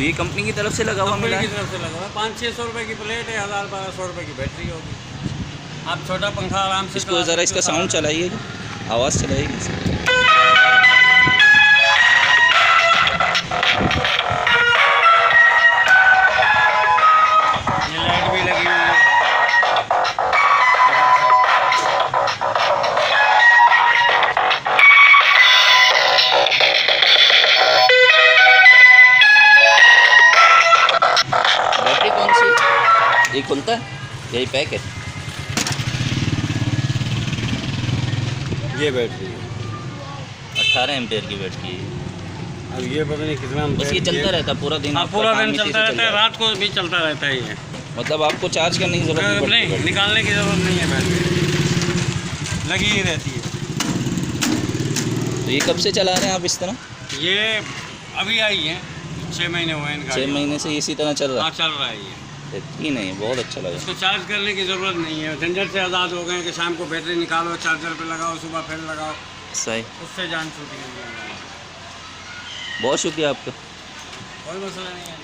तो ये कंपनी की तरफ से लगा हुआ मिला कंपनी है? की तरफ से लगा हुआ है। 500-600 रुपये की प्लेट है, 1000-1200 रुपये की बैटरी होगी। आप छोटा पंखा आराम से इसको ज़रा इसका साउंड चलाइए, आवाज़ चलाइए इसकी। ये लाइट भी लगी हुई है। बैटरी कौन सी? ये खुलता है, यही पैक है? ये बैटरी 18 एम्पेयर की बैटरी है। अब ये पता नहीं कितना बस ये चलता रहता है पूरा दिन? हाँ, आपका पूरा काम दिन इसी से चलता रहता है, चल रात को भी चलता रहता है ये। मतलब आपको चार्ज करने की ज़रूरत नहीं नहीं, पड़ती? निकालने की ज़रूरत नहीं है, बैटरी लगी ही रहती है। तो ये कब से चला रहे हैं आप इस तरह? ये अभी आई है, 6 महीने हुए हैं इनका। 6 महीने से इसी तरह चल रहा हाँ, चल रहा है ये। है? ही नहीं, बहुत अच्छा लगा। इसको चार्ज करने की ज़रूरत नहीं है, झंझट से आज़ाद हो गए हैं कि शाम को बैटरी निकालो, चार्जर पे लगाओ, सुबह फिर लगाओ, सही, उससे जान छूटी है। बहुत शुक्रिया आपका। कोई मसला नहीं है।